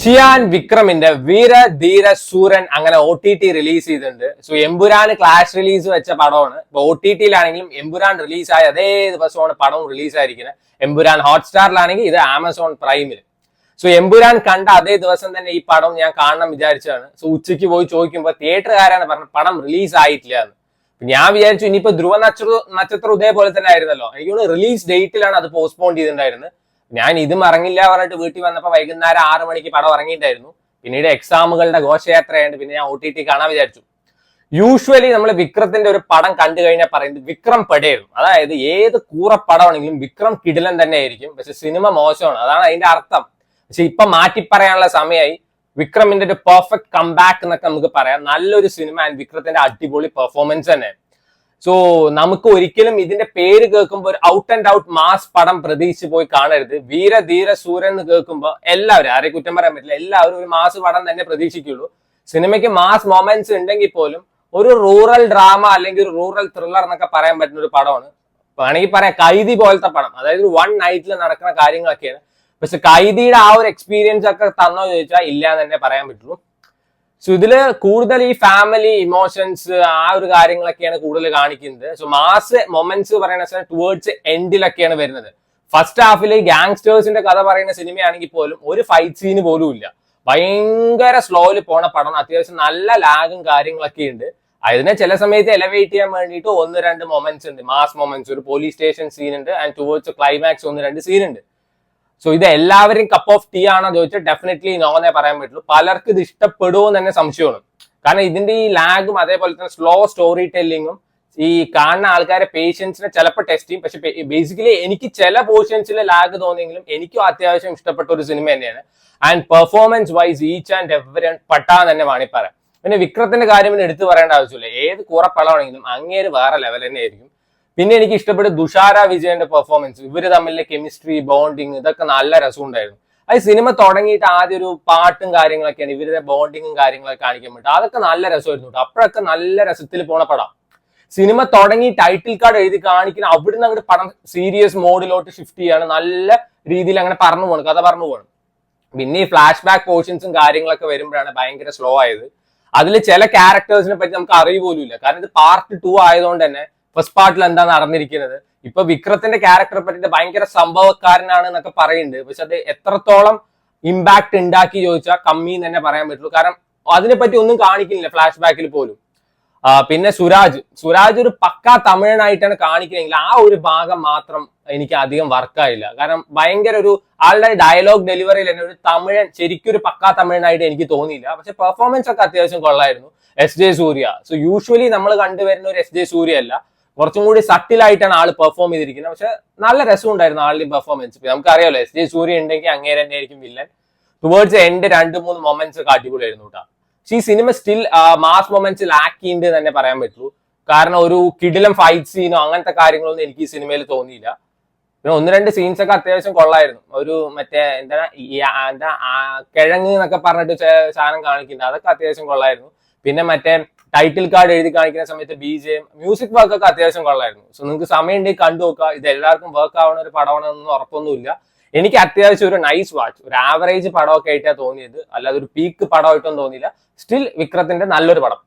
ചിയാൻ വിക്രമിന്റെ വീര ധീര സൂരൻ അങ്ങനെ OTT release ചെയ്തിട്ടുണ്ട്. സോ എമ്പുരാന് ക്ലാഷ് റിലീസ് വെച്ച പടമാണ്. ഇപ്പൊ OTT-യിലാണെങ്കിലും എമ്പുരാൻ റിലീസായ അതേ ദിവസമാണ് പടവും റിലീസായിരിക്കുന്നത്. എമ്പുരാൻ ഹോട്ട്സ്റ്റാറിലാണെങ്കിൽ ഇത് ആമസോൺ പ്രൈമിൽ. സോ എമ്പുരാൻ കണ്ട അതേ ദിവസം തന്നെ ഈ പടം ഞാൻ കാണണം വിചാരിച്ചതാണ്. സോ ഉച്ചയ്ക്ക് പോയി ചോദിക്കുമ്പോൾ തിയേറ്ററുകാരാണ് പറഞ്ഞത് പടം റിലീസ് ആയിട്ടില്ല എന്ന്. ഞാൻ വിചാരിച്ചു ഇനിയിപ്പോ ധ്രുവ നക്ഷത്രം ഇതേപോലെ തന്നെ ആയിരുന്നല്ലോ, എനിക്ക് റിലീസ് ഡേറ്റിലാണ് അത് പോസ്റ്റ്പോൺ ചെയ്തിട്ടുണ്ടായിരുന്നത്. ഞാൻ ഇതും ഇറങ്ങില്ല പറഞ്ഞിട്ട് വീട്ടിൽ വന്നപ്പോൾ വൈകുന്നേരം 6 മണിക്ക് പടം ഇറങ്ങിയിട്ടായിരുന്നു. പിന്നീട് എക്സാമുകളുടെ ഘോഷയാത്രയായിട്ട് പിന്നെ ഞാൻ OTT കാണാൻ വിചാരിച്ചു. യൂഷ്വലി നമ്മൾ വിക്രത്തിന്റെ ഒരു പടം കണ്ടു കഴിഞ്ഞാൽ പറയുന്നത് വിക്രം പെടയായിരുന്നു. അതായത് ഏത് കൂറപ്പടമാണെങ്കിലും വിക്രം കിടിലൻ തന്നെ ആയിരിക്കും, പക്ഷെ സിനിമ മോശമാണ്, അതാണ് അതിന്റെ അർത്ഥം. പക്ഷെ ഇപ്പൊ മാറ്റി പറയാനുള്ള സമയമായി. വിക്രമിന്റെ ഒരു പെർഫെക്റ്റ് കംബാക്ക് എന്നൊക്കെ നമുക്ക് പറയാം. നല്ലൊരു സിനിമ ആൻഡ് വിക്രത്തിന്റെ അടിപൊളി പെർഫോമൻസ് തന്നെ. സോ നമുക്ക് ഒരിക്കലും ഇതിന്റെ പേര് കേൾക്കുമ്പോൾ ഒരു ഔട്ട് ആൻഡ് ഔട്ട് മാസ് പടം പ്രതീക്ഷിച്ച് പോയി കാണരുത്. വീര ധീര സൂരൻ എന്ന് കേൾക്കുമ്പോൾ എല്ലാവരും, ആരെയും കുറ്റം പറയാൻ പറ്റില്ല, എല്ലാവരും ഒരു മാസ് പടം തന്നെ പ്രതീക്ഷിക്കുള്ളൂ. സിനിമയ്ക്ക് മാസ് മൊമെന്റ്സ് ഉണ്ടെങ്കിൽ പോലും ഒരു റൂറൽ ഡ്രാമ അല്ലെങ്കിൽ ഒരു റൂറൽ ത്രില്ലർ എന്നൊക്കെ പറയാൻ പറ്റുന്ന ഒരു പടമാണ്. വേണമെങ്കിൽ പറയാം കൈദി പോലത്തെ പടം, അതായത് 1 നൈറ്റിൽ നടക്കുന്ന കാര്യങ്ങളൊക്കെയാണ്. പക്ഷെ കൈദിയുടെ ആ ഒരു എക്സ്പീരിയൻസ് ഒക്കെ തന്നോ ചോദിച്ചാൽ ഇല്ല എന്ന് തന്നെ പറയാൻ പറ്റുള്ളൂ. സോ ഇതില് കൂടുതൽ ഈ ഫാമിലി ഇമോഷൻസ് ആ ഒരു കാര്യങ്ങളൊക്കെയാണ് കൂടുതൽ കാണിക്കുന്നത്. സോ മാസ് മൊമെന്റ്സ് പറയുന്ന ടുവേർഡ്സ് എൻഡിലൊക്കെയാണ് വരുന്നത്. ഫസ്റ്റ് ഹാഫിൽ ഗാങ്സ്റ്റേഴ്സിന്റെ കഥ പറയുന്ന സിനിമയാണെങ്കിൽ പോലും ഒരു ഫൈറ്റ് സീന് പോലും ഇല്ല. ഭയങ്കര സ്ലോയില് പോണ പടം, അത്യാവശ്യം നല്ല ലാഗും കാര്യങ്ങളൊക്കെ ഉണ്ട്. അതിനെ ചില സമയത്ത് എലവേറ്റ് ചെയ്യാൻ വേണ്ടിയിട്ട് 1-2 മൊമെന്റ്സ് ഉണ്ട്, മാസ് മൊമെന്റ്സ്. ഒരു പോലീസ് സ്റ്റേഷൻ സീൻ ഉണ്ട് ആൻഡ് ടുവേർഡ്സ് ക്ലൈമാക്സ് 1-2 സീൻ ഉണ്ട്. സോ ഇത് എല്ലാവരും കപ്പ് ഓഫ് ടീ ആണോ ചോദിച്ചാൽ ഡെഫിനറ്റ്ലി നോ എന്നേ പറയാൻ പറ്റുള്ളൂ. പലർക്കും ഇത് ഇഷ്ടപ്പെടുമോ എന്ന് തന്നെ സംശയമാണ്. കാരണം ഇതിന്റെ ഈ ലാഗും അതേപോലെ തന്നെ സ്ലോ സ്റ്റോറി ടെല്ലിങ്ങും ഈ കാണുന്ന ആൾക്കാരെ പേഷ്യൻസിനെ ചിലപ്പോൾ ടെസ്റ്റ് ചെയ്യും. പക്ഷെ ബേസിക്കലി എനിക്ക് ചില പോർഷൻസിൽ ലാഗ് തോന്നിയെങ്കിലും എനിക്കും അത്യാവശ്യം ഇഷ്ടപ്പെട്ട ഒരു സിനിമ തന്നെയാണ്. And performance wise each and every പട്ടാന്ന് തന്നെ വേണമെങ്കിൽ പറയാം. പിന്നെ വിക്രത്തിന്റെ കാര്യം എടുത്തു പറയേണ്ട ആവശ്യമില്ല. ഏത് കൂറപ്പടമാണെങ്കിലും അങ്ങേര് വേറെ ലെവൽ തന്നെ ആയിരിക്കും. പിന്നെ എനിക്ക് ഇഷ്ടപ്പെട്ട തുഷാര വിജയന്റെ പെർഫോമൻസ്, ഇവര് തമ്മിലെ കെമിസ്ട്രി, ബോണ്ടിങ്, ഇതൊക്കെ നല്ല രസമുണ്ടായിരുന്നു. അത് സിനിമ തുടങ്ങിയിട്ട് ആദ്യം ഒരു പാട്ടും കാര്യങ്ങളൊക്കെയാണ്, ഇവരുടെ ബോണ്ടിങ്ങും കാര്യങ്ങളൊക്കെ കാണിക്കാൻ പറ്റും. അതൊക്കെ നല്ല രസമായിരുന്നു. അപ്പോഴൊക്കെ നല്ല രസത്തിൽ പോണ പടം. സിനിമ തുടങ്ങി ടൈറ്റിൽ കാർഡ് എഴുതി കാണിക്കുന്ന അവിടുന്ന് അങ്ങോട്ട് പടം സീരിയസ് മോഡിലോട്ട് ഷിഫ്റ്റ് ചെയ്യാണ്. നല്ല രീതിയിൽ അങ്ങനെ പറഞ്ഞു പോകണം, കഥ പറഞ്ഞു പോകണം. പിന്നെ ഈ ഫ്ലാഷ് ബാക്ക് പോർഷൻസും കാര്യങ്ങളൊക്കെ വരുമ്പോഴാണ് ഭയങ്കര സ്ലോ ആയത്. അതിൽ ചില ക്യാരക്ടേഴ്സിനെ പറ്റി നമുക്ക് അറിയ പോലും ഇല്ല. കാരണം ഇത് പാർട്ട് 2 ആയതുകൊണ്ട് തന്നെ ഫസ്റ്റ് പാർട്ടിൽ എന്താ നടന്നിരിക്കുന്നത്. ഇപ്പൊ വിക്രത്തിന്റെ ക്യാരക്ടറെ പറ്റിയിട്ട് ഭയങ്കര സംഭവക്കാരനാണ് എന്നൊക്കെ പറയുന്നുണ്ട്. പക്ഷെ അത് എത്രത്തോളം ഇമ്പാക്ട് ഉണ്ടാക്കി ചോദിച്ചാൽ കമ്മി എന്ന് തന്നെ പറയാൻ പറ്റുള്ളൂ. കാരണം അതിനെപ്പറ്റി ഒന്നും കാണിക്കുന്നില്ല ഫ്ലാഷ് ബാക്കിൽ പോലും. പിന്നെ സുരാജ് ഒരു പക്കാ തമിഴനായിട്ടാണ് കാണിക്കുന്നതെങ്കിൽ ആ ഒരു ഭാഗം മാത്രം എനിക്ക് അധികം വർക്കായില്ല. കാരണം ഭയങ്കര ഒരു ആളുടെ ഡയലോഗ് ഡെലിവറിയിൽ തന്നെ ഒരു തമിഴൻ, ശരിക്കും ഒരു പക്കാ തമിഴനായിട്ട് എനിക്ക് തോന്നിയില്ല. പക്ഷെ പെർഫോമൻസ് ഒക്കെ അത്യാവശ്യം കൊള്ളായിരുന്നു. SJ സൂര്യ, സോ യൂഷ്വലി നമ്മൾ കണ്ടുവരുന്ന ഒരു SJ സൂര്യ അല്ല, കുറച്ചും കൂടി സട്ടിലായിട്ടാണ് ആള് പെർഫോം ചെയ്തിരിക്കുന്നത്. പക്ഷെ നല്ല രസമുണ്ടായിരുന്നു ആളുടെ പെർഫോമൻസ്. നമുക്കറിയാമല്ലോ SJ സൂര്യ ഉണ്ടെങ്കിൽ അങ്ങേരെ തന്നെ ആയിരിക്കും വില്ലൻ. ടുവേർഡ്സ് എൻഡ് 2-3 മൊമെന്റ്സ് ഒക്കെ അടിപൊളിയായിരുന്നു കേട്ടോ. പക്ഷെ ഈ cinema still mass moments lack ചെയ്യുന്നുണ്ട് തന്നെ പറയാൻ പറ്റുള്ളൂ. കാരണം ഒരു കിടിലം ഫൈറ്റ് സീനോ അങ്ങനത്തെ കാര്യങ്ങളൊന്നും എനിക്ക് ഈ സിനിമയിൽ തോന്നിയില്ല. പിന്നെ 1-2 സീൻസ് ഒക്കെ അത്യാവശ്യം കൊള്ളായിരുന്നു. ഒരു മറ്റേ എന്താ കിഴങ്ങ് എന്നൊക്കെ പറഞ്ഞിട്ട് സാധനം കാണിക്കുന്നുണ്ട്, അതൊക്കെ അത്യാവശ്യം കൊള്ളായിരുന്നു. പിന്നെ മറ്റേ ടൈറ്റിൽ കാർഡ് എഴുതി കാണിക്കുന്ന സമയത്ത് BGM, മ്യൂസിക് വർക്ക് ഒക്കെ അത്യാവശ്യം കൊള്ളായിരുന്നു. സോ നിങ്ങൾക്ക് സമയം ഉണ്ടെങ്കിൽ കണ്ടു നോക്കുക. ഇത് എല്ലാവർക്കും വർക്ക് ആവുന്ന ഒരു പടമാണെന്നൊന്നും ഉറപ്പൊന്നുമില്ല. എനിക്ക് അത്യാവശ്യം ഒരു നൈസ് വാച്ച്, ഒരു ആവറേജ് പടമൊക്കെ ആയിട്ടാണ് തോന്നിയത്, അല്ലാതെ ഒരു പീക്ക് പടമായിട്ടൊന്നും തോന്നിയില്ല. സ്റ്റിൽ വിക്രത്തിന്റെ നല്ലൊരു പടം.